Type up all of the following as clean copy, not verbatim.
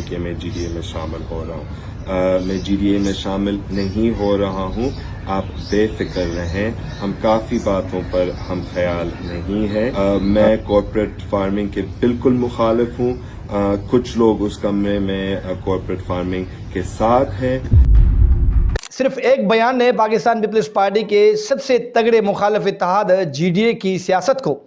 کہ میں G D A میں شامل ہو رہا ہوں. میں جی ڈی اے میں شامل نہیں ہو رہا ہوں. آپ بے فکر رہیں. ہم کافی باتوں پر ہم خیال نہیں ہے. میں کارپوریٹ فارمنگ کے بالکل مخالف ہوں. کچھ لوگ اس کمرے میں کارپوریٹ فارمنگ کے ساتھ ہیں. صرف ایک بیان نے پاکستان پیپلز پارٹی کے سب سے تگڑے مخالف اتحاد جی ڈی اے کی سیاست کو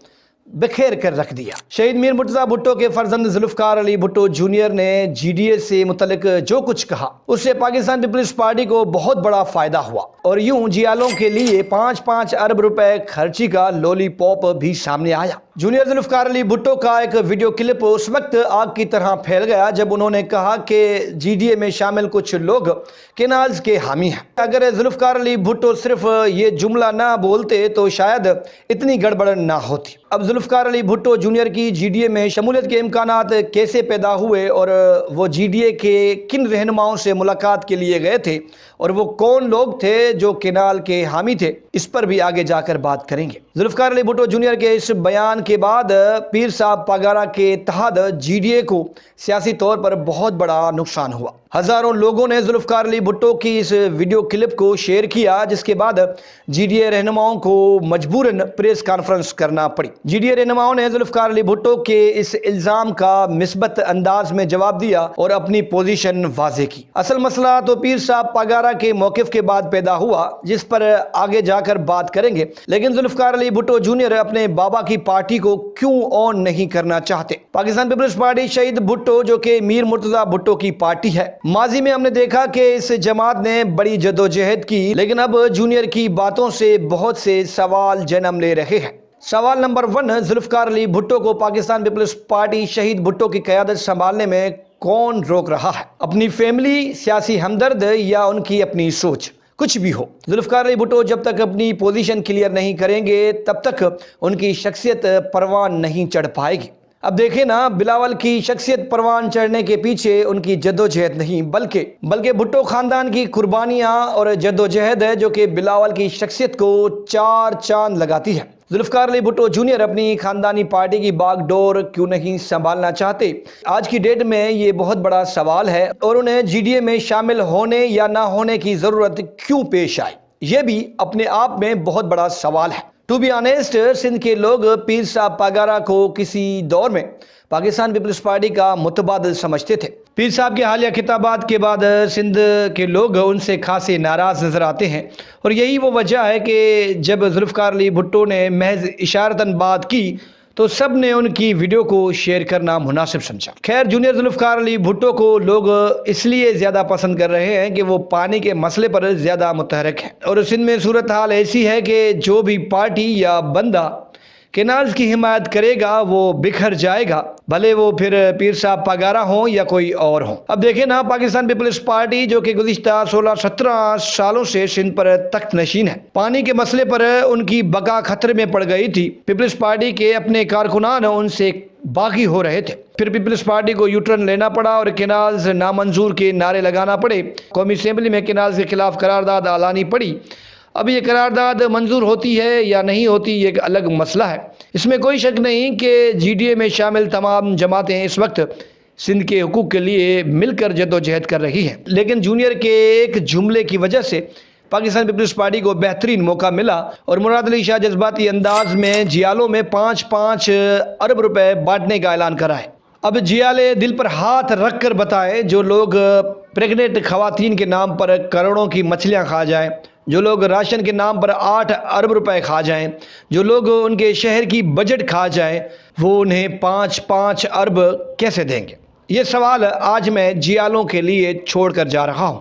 بکھیر کر رکھ دیا. شہید میر مرتضیٰ بھٹو کے فرزند ذوالفقار علی بھٹو جونیئر نے جی ڈی اے سے متعلق جو کچھ کہا اس سے پاکستان پیپلز پارٹی کو بہت بڑا فائدہ ہوا اور یوں جیالوں کے لیے 5 ارب روپے خرچی کا لولی پاپ بھی سامنے آیا. جونیئر ذوالفقار علی بھٹو کا ایک ویڈیو کلپ اس وقت آگ کی طرح پھیل گیا جب انہوں نے کہا کہ جی ڈی اے میں شامل کچھ لوگ کینالز کے حامی ہیں. اگر ذوالفقار علی بھٹو صرف یہ جملہ نہ بولتے تو شاید اتنی گڑبڑ نہ ہوتی. اب ذوالفقار علی بھٹو جونیئر کی جی ڈی اے میں شمولیت کے امکانات کیسے پیدا ہوئے اور وہ جی ڈی اے کے کن رہنماؤں سے ملاقات کے لیے گئے تھے اور وہ کون لوگ تھے جو کینال کے حامی تھے اس پر بھی آگے جا کر بات کریں گے. ذوالفقار علی بھٹو جونیئر کے اس بیان کے بعد پیر صاحب پاگارا کے اتحاد جی ڈی اے کو سیاسی طور پر بہت بڑا نقصان ہوا. ہزاروں لوگوں نے ذوالفقار علی بھٹو کی اس ویڈیو کلپ کو شیئر کیا جس کے بعد جی ڈی اے رہنماؤں کو مجبوراً پریس کانفرنس کرنا پڑی. جی ڈی اے رہنماؤں نے ذوالفقار علی بھٹو کے اس الزام کا مثبت انداز میں جواب دیا اور اپنی پوزیشن واضح کی. اصل مسئلہ تو پیر صاحب پاگارا کے موقف کے بعد پیدا ہوا جس پر آگے جا کر بات کریں گے. لیکن ذوالفقار علی بھٹو جونیئر اپنے بابا کی پارٹی کو کیوں آن نہیں کرنا چاہتے؟ پاکستان پیپلز پارٹی شہید بھٹو جو کہ میر مرتضیٰ بھٹو کی پارٹی ہے. ماضی میں ہم نے دیکھا کہ اس جماعت نے بڑی جدوجہد کی لیکن اب جونیئر کی باتوں سے بہت سے سوال جنم لے رہے ہیں. سوال نمبر 1، ذوالفقار علی بھٹو کو پاکستان پیپلز پارٹی شہید بھٹو کی قیادت سنبھالنے میں کون روک رہا ہے؟ اپنی فیملی، سیاسی ہمدرد یا ان کی اپنی سوچ؟ کچھ بھی ہو، ذوالفقار علی بھٹو جب تک اپنی پوزیشن کلیئر نہیں کریں گے تب تک ان کی شخصیت پروان نہیں چڑھ پائے گی. اب دیکھیں نا، بلاول کی شخصیت پروان چڑھنے کے پیچھے ان کی جدوجہد نہیں بلکہ بھٹو خاندان کی قربانیاں اور جدوجہد ہے جو کہ بلاول کی شخصیت کو 4 چاند لگاتی ہے. ذوالفقار علی بھٹو جونیئر اپنی خاندانی پارٹی کی باغ ڈور کیوں نہیں سنبھالنا چاہتے؟ آج کی ڈیٹ میں یہ بہت بڑا سوال ہے اور انہیں جی ڈی اے میں شامل ہونے یا نہ ہونے کی ضرورت کیوں پیش آئی، یہ بھی اپنے آپ میں بہت بڑا سوال ہے. ٹو بی آنیسٹ، سندھ کے لوگ پیر صاحب پاگارا کو کسی دور میں پاکستان پیپلز پارٹی کا متبادل سمجھتے تھے. پیر صاحب کے حالیہ خطابات کے بعد سندھ کے لوگ ان سے خاصے ناراض نظر آتے ہیں اور یہی وہ وجہ ہے کہ جب ذوالفقار علی بھٹو نے محض اشارتاً بات کی تو سب نے ان کی ویڈیو کو شیئر کرنا مناسب سمجھا. خیر، جونیئر ذوالفقار علی بھٹو کو لوگ اس لیے زیادہ پسند کر رہے ہیں کہ وہ پانی کے مسئلے پر زیادہ متحرک ہیں اور سندھ میں صورتحال ایسی ہے کہ جو بھی پارٹی یا بندہ کینالز کی حمایت کرے گا وہ بکھر جائے گا، بھلے وہ پھر پیر صاحب پاگارا ہوں یا کوئی اور ہوں. اب دیکھیں نا، پاکستان پیپلز پارٹی جو کہ گزشتہ 16-17 سالوں سے سندھ پر تخت نشین ہے، پانی کے مسئلے پر ان کی بقا خطرے میں پڑ گئی تھی. پیپلز پارٹی کے اپنے کارکنان ان سے باغی ہو رہے تھے، پھر پیپلز پارٹی کو یو ٹرن لینا پڑا اور کینالز نامنظور کے نعرے لگانا پڑے. قومی اسمبلی میں کینالز کے خلاف قرارداد اعلانی پڑی. اب یہ قرارداد منظور ہوتی ہے یا نہیں ہوتی یہ ایک الگ مسئلہ ہے. اس میں کوئی شک نہیں کہ جی ڈی اے میں شامل تمام جماعتیں اس وقت سندھ کے حقوق کے لیے مل کر جدوجہد کر رہی ہیں، لیکن جونیئر کے ایک جملے کی وجہ سے پاکستان پیپلز پارٹی کو بہترین موقع ملا اور مراد علی شاہ جذباتی انداز میں جیالوں میں 5 ارب روپے بانٹنے کا اعلان کرا ہے. اب جیالے دل پر ہاتھ رکھ کر بتائیں، جو لوگ پریگننٹ خواتین کے نام پر کروڑوں کی مچھلیاں کھا جائیں، جو لوگ راشن کے نام پر 8 ارب روپے کھا جائیں، جو لوگ ان کے شہر کی بجٹ کھا جائیں، وہ انہیں 5 ارب کیسے دیں گے؟ یہ سوال آج میں جیالوں کے لیے چھوڑ کر جا رہا ہوں.